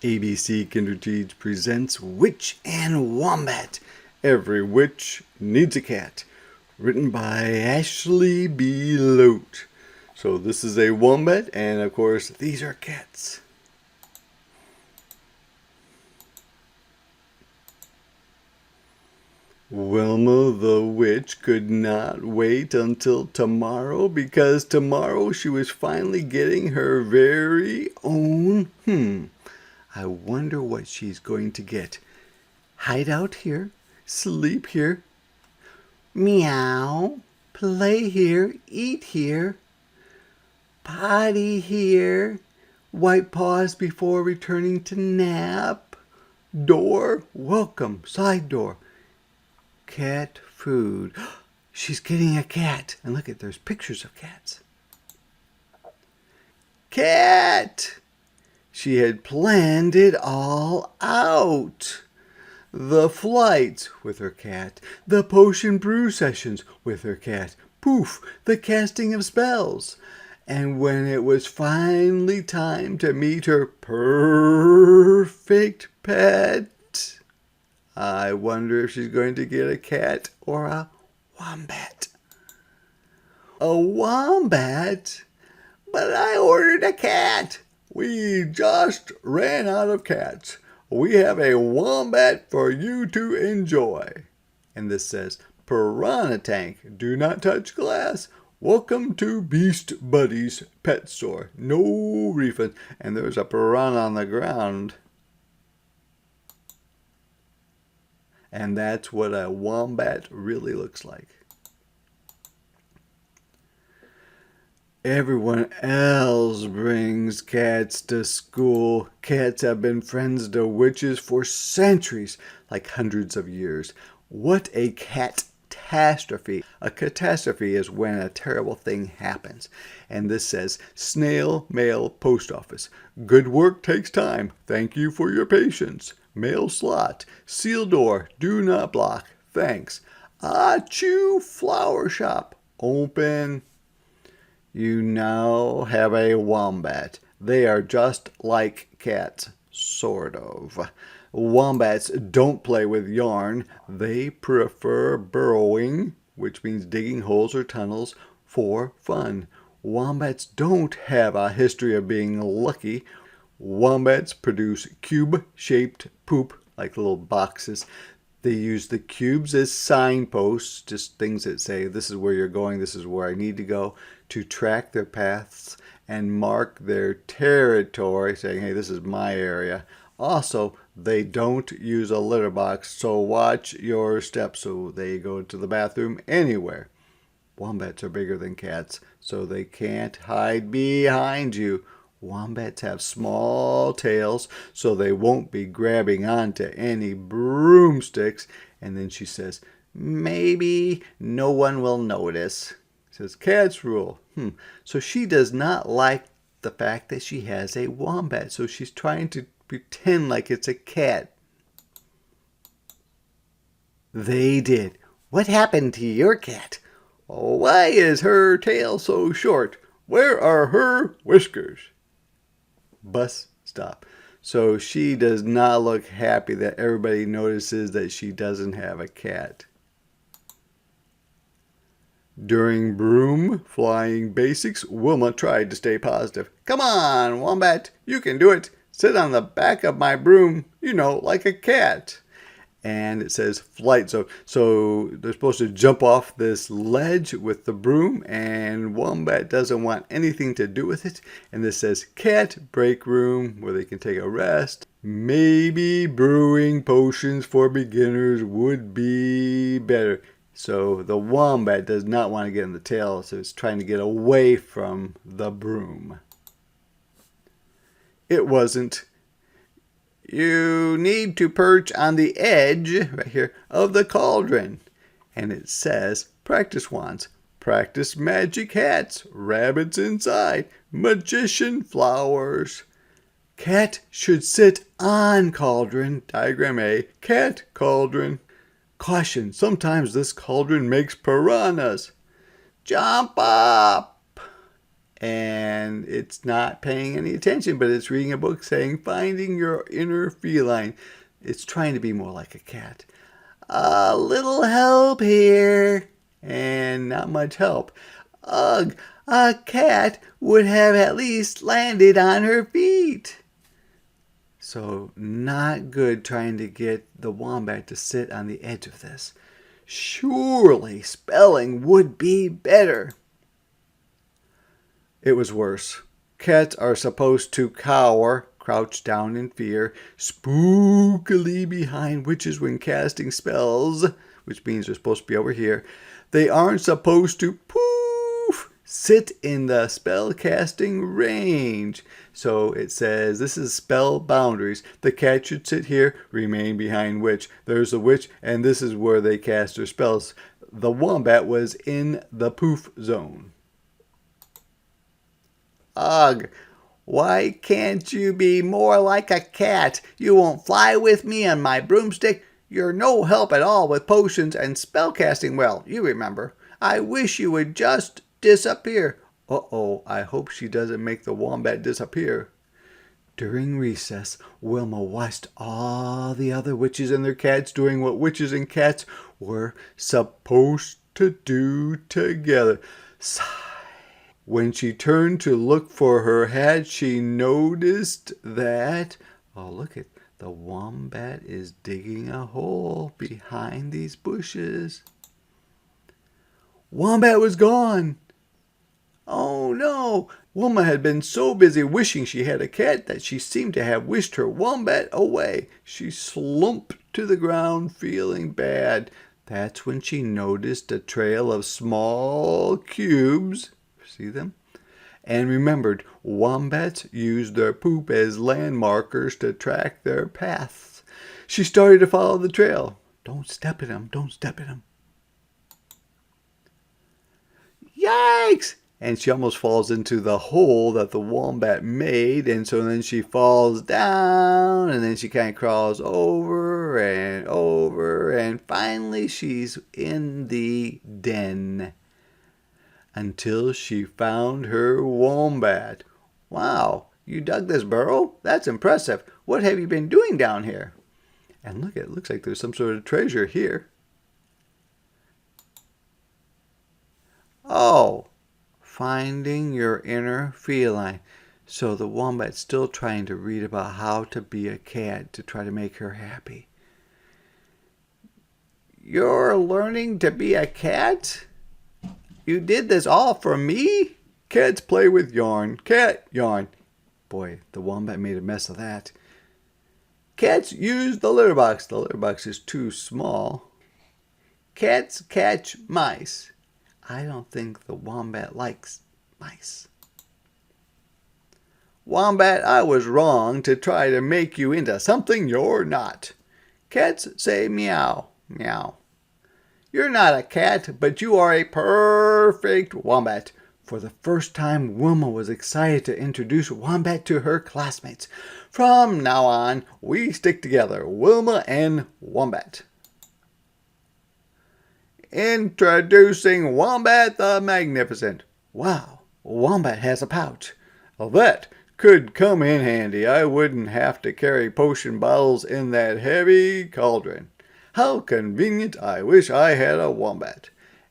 ABC Kinderteach presents Witch and Wombat. Every witch needs a cat. Written by Ashley Belote. So this is a wombat, and of course these are cats. Wilma the witch could not wait until tomorrow because tomorrow she was finally getting her very own. I wonder what she's going to get. Hide out here, sleep here, meow, play here, eat here, potty here, wipe paws before returning to nap, door, welcome, side door. Cat food. She's getting a cat. And look there's pictures of cats. Cat! She had planned it all out. The flights with her cat. The potion brew sessions with her cat. Poof! The casting of spells. And when it was finally time to meet her perfect pet, I wonder if she's going to get a cat or a wombat. A wombat? But I ordered a cat. We just ran out of cats. We have a wombat for you to enjoy. And this says, Piranha Tank, do not touch glass. Welcome to Beast Buddies Pet Store. No refund. And there's a piranha on the ground. And that's what a wombat really looks like. Everyone else brings cats to school. Cats have been friends to witches for centuries, like hundreds of years. What a catastrophe. A catastrophe is when a terrible thing happens. And this says, Snail Mail Post Office. Good work takes time. Thank you for your patience. Mail slot. Seal door. Do not block. Thanks. Achoo flower shop. Open. You now have a wombat. They are just like cats, sort of. Wombats don't play with yarn. They prefer burrowing, which means digging holes or tunnels, for fun. Wombats don't have a history of being lucky. Wombats produce cube-shaped poop, like little boxes. They use the cubes as signposts, just things that say, this is where you're going, this is where I need to go, to track their paths and mark their territory, saying, hey, this is my area. Also, they don't use a litter box, so watch your steps. So they go to the bathroom anywhere. Wombats are bigger than cats, so they can't hide behind you. Wombats have small tails, so they won't be grabbing onto any broomsticks. And then she says, maybe no one will notice. Says, cats rule. So she does not like the fact that she has a wombat, so she's trying to pretend like it's a cat. They did. What happened to your cat? Why is her tail so short? Where are her whiskers? Bus stop. So she does not look happy that everybody notices that she doesn't have a cat. During broom flying basics, Wilma tried to stay positive. Come on, Wombat, you can do it. Sit on the back of my broom, like a cat. And it says flight zone. So they're supposed to jump off this ledge with the broom, and Wombat doesn't want anything to do with it. And this says cat break room, where they can take a rest. Maybe brewing potions for beginners would be better. So the wombat does not want to get in the tail, so it's trying to get away from the broom. It wasn't. You need to perch on the edge, right here, of the cauldron. And it says, practice wands, practice magic hats, rabbits inside, magician flowers. Cat should sit on cauldron, diagram A, cat cauldron. Caution, sometimes this cauldron makes piranhas. Jump up. and it's not paying any attention, but it's reading a book saying, Finding Your Inner Feline. It's trying to be more like a cat. A little help here, and not much help. Ugh, a cat would have at least landed on her feet. So not good trying to get the wombat to sit on the edge of this. Surely spelling would be better. It was worse. Cats are supposed to cower, crouch down in fear, spookily behind witches when casting spells, which means they're supposed to be over here. They aren't supposed to poof, sit in the spell casting range. So it says this is spell boundaries. The cat should sit here, remain behind witch. There's a witch, and this is where they cast their spells. The wombat was in the poof zone. Ugh, why can't you be more like a cat? You won't fly with me on my broomstick. You're no help at all with potions and spellcasting. Well, you remember. I wish you would just disappear. Uh-oh, I hope she doesn't make the wombat disappear. During recess, Wilma watched all the other witches and their cats doing what witches and cats were supposed to do together. Sigh. When she turned to look for her hat, she noticed that, oh, look at the wombat is digging a hole behind these bushes. Wombat was gone. Oh no! Wilma had been so busy wishing she had a cat that she seemed to have wished her wombat away. She slumped to the ground feeling bad. That's when she noticed a trail of small cubes. See them? And remembered, wombats use their poop as landmarkers to track their paths. She started to follow the trail. Don't step in them. Don't step in them. Yikes! And she almost falls into the hole that the wombat made. And so then she falls down. And then she kind of crawls over. And finally she's in the den. Until she found her wombat. Wow, you dug this burrow? That's impressive. What have you been doing down here? And look, it looks like there's some sort of treasure here. Oh, finding your inner feline. So the wombat's still trying to read about how to be a cat to try to make her happy. You're learning to be a cat? You did this all for me? Cats play with yarn. Cat yarn. Boy, the wombat made a mess of that. Cats use the litter box. The litter box is too small. Cats catch mice. I don't think the wombat likes mice. Wombat, I was wrong to try to make you into something you're not. Cats say meow, meow. You're not a cat, but you are a perfect wombat. For the first time, Wilma was excited to introduce Wombat to her classmates. From now on, we stick together, Wilma and Wombat. Introducing Wombat the Magnificent. Wow, Wombat has a pouch. That could come in handy. I wouldn't have to carry potion bottles in that heavy cauldron. How convenient. I wish I had a wombat.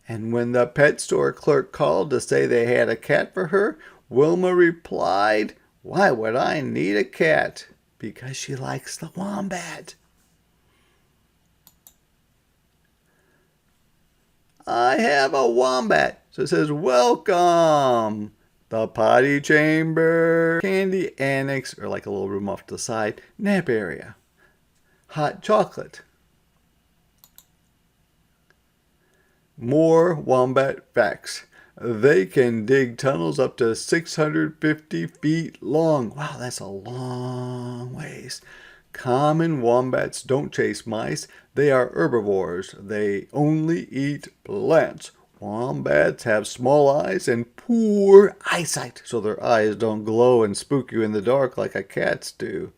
And when the pet store clerk called to say they had a cat for her, Wilma replied, Why would I need a cat? Because she likes the wombat. I have a wombat. So it says, welcome. The potty chamber, candy annex, or like a little room off to the side, nap area, hot chocolate. More wombat facts. They can dig tunnels up to 650 feet long. Wow, that's a long ways. Common wombats don't chase mice. They are herbivores. They only eat plants. Wombats have small eyes and poor eyesight, so their eyes don't glow and spook you in the dark like a cat's do.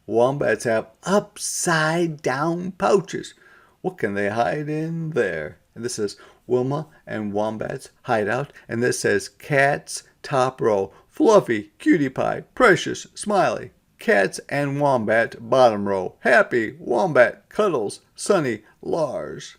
Wombats have upside down pouches. What can they hide in there? And this says Wilma and Wombat's hideout. And this says cats Top row, Fluffy, Cutie Pie, Precious, Smiley. Cats and Wombat, bottom row. Happy, Wombat, Cuddles, Sunny, Lars.